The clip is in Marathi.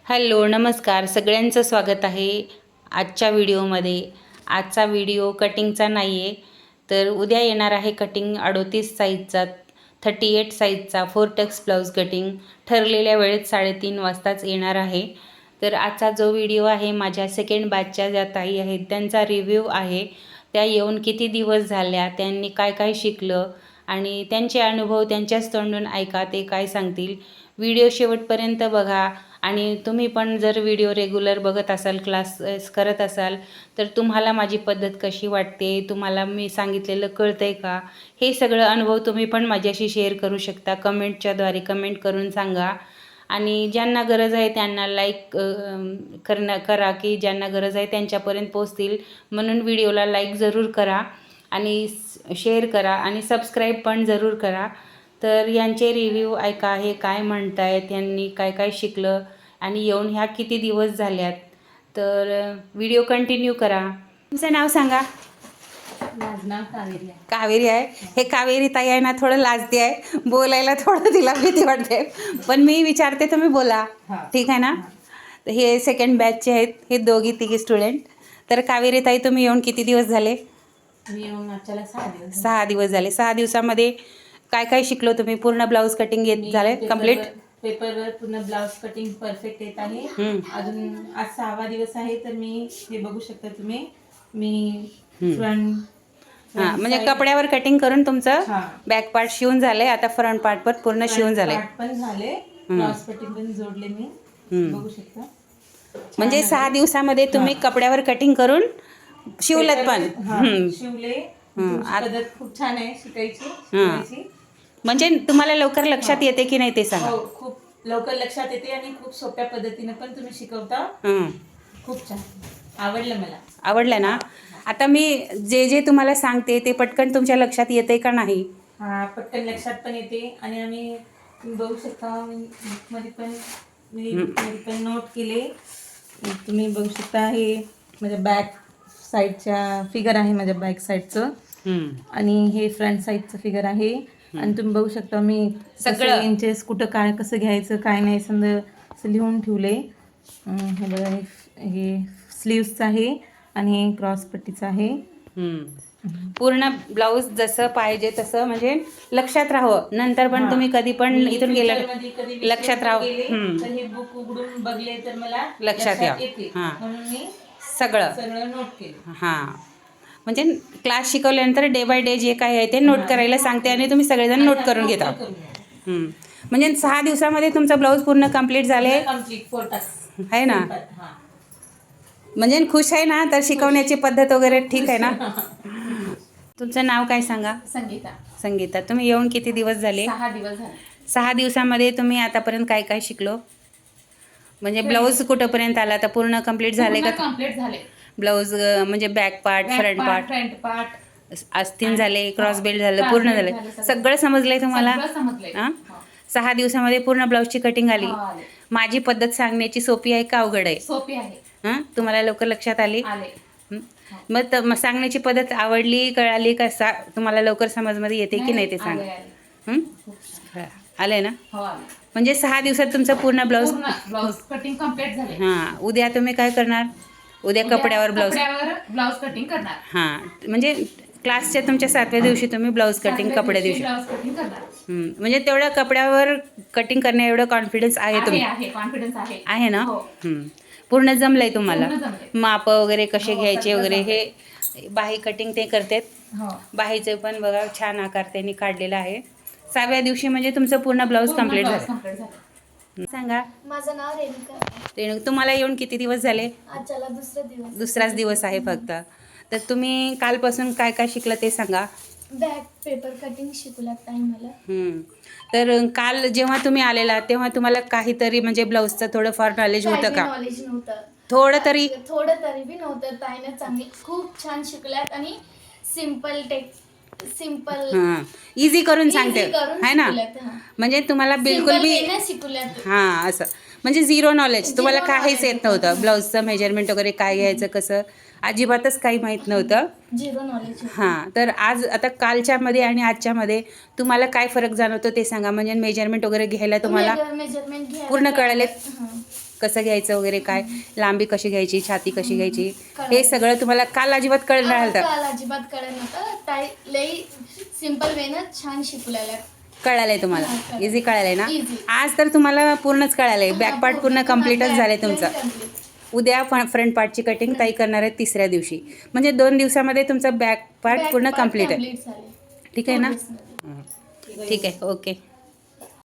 हॅलो नमस्कार सगळ्यांचं स्वागत आहे आजच्या व्हिडिओमध्ये। आजचा व्हिडिओ कटिंगचा नाही आहे, तर उद्या येणार आहे कटिंग 38 साईजचा 38 साईजचा 4 टक्स ब्लाऊज कटिंग ठरलेल्या वेळेत 3:30 वाजताच येणार आहे। तर आजचा जो व्हिडिओ आहे माझ्या सेकंड बॅचच्या ज्या ताई आहेत त्यांचा रिव्ह्यू आहे। त्या येऊन किती दिवस झाल्या, त्यांनी काय काय शिकलं आणि त्यांचे अनुभव त्यांच्याच तोंडून ऐका, ते काय सांगतील। व्हिडिओ शेवटपर्यंत बघा आणि तुम्ही पण जर व्हिडिओ रेग्युलर बघत असाल, क्लासेस करत असाल, तर तुम्हाला माझी पद्धत कशी वाटते, तुम्हाला मी सांगितलेलं कळतंय का, हे सगळं अनुभव तुम्ही पण माझ्याशी शेअर करू शकता। कमेंटच्याद्वारे कमेंट करून सांगा आणि ज्यांना गरज आहे त्यांना लाईक करा, की ज्यांना गरज आहे त्यांच्यापर्यंत पोहोचतील म्हणून व्हिडिओला लाईक जरूर करा आणि शेअर करा आणि सबस्क्राईब पण जरूर करा। तर यांचे रिव्ह्यू ऐका, हे काय म्हणतायत, यांनी काय काय शिकलं आणि येऊन ह्या किती दिवस झाल्यात। तर व्हिडिओ कंटिन्यू करा। तुमचं नाव सांगा। माझं नाव कावेरी आहे। कावेरी आहे। हे कावेरी ताई आहे ना, थोडं लाजते आहे, बोलायला थोडं तिला भीती वाटते, पण मी विचारते तुम्ही बोला, ठीक आहे ना। तर हे सेकंड बॅचचे आहेत, हे दोघी तिघी स्टुडंट। तर कावेरी ताई तुम्ही येऊन किती दिवस झाले? मी येऊन आजच्याला 6 दिवस 6 दिवस झाले। 6 दिवसामध्ये काय काय शिकलो तुम्ही? पूर्ण ब्लाऊज कटिंग येत झाले कंप्लीट? पेपरवर पूर्ण ब्लाऊज कटिंग परफेक्ट येत आहे। अजून आज 6वा दिवस आहे, तर मी हे बघू शकता तुम्ही, मी फ्रंट म्हणजे कपड्यावर कटिंग करून तुमचं बॅक पार्ट शिवून झाले, आता फ्रंट पार्ट पण पूर्ण शिवून झाले, पण झाले, क्रॉस कटिंग पण जोडले मी, बघू शकता। म्हणजे 6 दिवसामध्ये तुम्ही कपड्यावर कटिंग करून शिवलत पण? शिवले। पद्धत खूप छान आहे शिकायची। म्हणजे तुम्हाला लवकर लक्षात येते की नाही ते सांगा। हो, खूप लवकर लक्षात येते आणि खूप सोप्या पद्धतीने पण तुम्ही शिकवता। खूप छान आवडलं मला। आवडलं ना? आता मी जे जे तुम्हाला सांगते ते पटकन तुमच्या लक्षात येते का नाही? हा, पटकन लक्षात पण येते आणि आम्ही तुम्ही बघू शकता, मध्ये पण नोट केले, तुम्ही बघू शकता। हे माझ्या बॅक साईडच्या फिगर आहे, माझ्या बॅक साईडचं, आणि हे फ्रंट साईडचं फिगर आहे। आणि तुम्ही बघू शकता मी सगळं इंचेस कुठं काय कसं घ्यायचं काय नाही समजा असं लिहून ठेवले। हे बघा, हे स्लीव्सचं आहे आणि हे क्रॉस पट्टीचं आहे। पूर्ण ब्लाऊज जसं पाहिजे तसं म्हणजे लक्षात राहावं, नंतर पण तुम्ही कधी पण इथून गेलं लक्षात राहावं, तर हे बुक उघडून बघले तर मला लक्षात येते, म्हणून मी सगळं नोट केलं। हां, म्हणजे क्लास शिकवल्यानंतर डे बाय डे जे काय आहे ते नोट करायला सांगते आणि तुम्ही सगळेजण नोट करून घेता। म्हणजे 6 दिवसामध्ये तुमचा ब्लाऊज पूर्ण कंप्लीट झाले, 4 टक्स आहे ना? म्हणजे खुश आहे ना? तर शिकवण्याची पद्धत वगैरे ठीक आहे ना? तुमचं नाव काय सांगा? संगीता। संगीता, तुम्ही येऊन किती दिवस झाले? 6 दिवस झाले। 6 दिवसामध्ये तुम्ही आतापर्यंत काय काय शिकलो? म्हणजे ब्लाऊज कुठंपर्यंत आला? आता पूर्ण कंप्लीट झाले का? कंप्लीट झाले ब्लाऊज म्हणजे बॅक पार्ट, फ्रंट पार्ट आस्तीन झाले, क्रॉस बेल्ट झालं, पूर्ण झाले, सगळं समजलंय तुम्हाला? हां, 6 दिवसामध्ये पूर्ण ब्लाऊजची कटिंग आली। माझी पद्धत सांगण्याची सोपी आहे का अवघड आहे? सोपी आहे। हां, तुम्हाला लवकर लक्षात आली? मग सांगण्याची पद्धत आवडली, कळाली का? तुम्हाला लवकर समजमध्ये येते की नाही ते सांगा। आलंय ना? म्हणजे 6 दिवसात तुमचं पूर्ण ब्लाऊज कटिंग कंप्लीट झाले। हां, उद्या तुम्ही काय करणार? उद्या कपड्यावर ब्लाऊज कटिंग करणार। हां, म्हणजे क्लासच्या तुमच्या 7व्या दिवशी तुम्ही ब्लाऊज कटिंग कपड्या दिवशी म्हणजे तेवढं कपड्यावर कटिंग करण्या एवढं कॉन्फिडन्स आहे तुम्ही? कॉन्फिडन्स आहे ना? पूर्ण जमलंय तुम्हाला? माप वगैरे कसे घ्यायचे वगैरे, हे बाही कटिंग ते करतात, बाहीचं पण बघा छान आकार त्यांनी काढलेला आहे। 6व्या दिवशी म्हणजे तुमचं पूर्ण ब्लाऊज कंप्लीट झालं। सांगा। माझं नाव रेणुका। रेणुका, तुम्हाला येऊन किती दिवस झाले? आजच्याला दुसराच दिवस आहे फक्त। तर तुम्ही कालपासून काय काय शिकलं ते सांगा। बॅक पेपर कटिंग शिकवलं ताई मला। तर काल जेव्हा तुम्ही आलेला तेव्हा तुम्हाला काहीतरी म्हणजे ब्लाऊजचं थोडंफार नॉलेज होतं का? नॉलेज नव्हतं, थोडं तरी बी नव्हतं। ताईने चांगली खूप छान शिकल्यात आणि सिंपल इझी करून सांगते, है ना? म्हणजे तुम्हाला बिलकुल बी शिकवल्यात। हां, असं म्हणजे झिरो नॉलेज, तुम्हाला काहीच येत नव्हतं, ब्लाऊजचं मेजरमेंट वगैरे काय घ्यायचं कसं अजिबातच काही माहीत नव्हतं, झिरो नॉलेज। हां, तर आज आता कालच्यामध्ये आणि आजच्यामध्ये तुम्हाला काय फरक जाणवतो ते सांगा। म्हणजे मेजरमेंट वगैरे घ्यायला तुम्हाला पूर्ण कळाले? कसं घ्यायचं वगैरे, काय लांबी कशी घ्यायची, छाती कशी घ्यायची, हे सगळं तुम्हाला काल अजिबात कळलं नव्हतं. काल अजिबात कळत नव्हतं. ताई लई सिंपल वेनं छान शिकवलेलं. कळालंय तुम्हाला, कळालं. इझी कळालंय ना. Easy. आज तर तुम्हाला पूर्णच कळालंय. बॅक पार्ट पूर्ण कम्प्लीटच झालंय तुमचं. उद्या फ्रंट पार्टची कटिंग ताई करणार आहे 3ऱ्या दिवशी. म्हणजे 2 दिवसामध्ये तुमचं बॅक पार्ट पूर्ण कम्प्लीट आहे. ठीक आहे ना. ठीक आहे, ओके.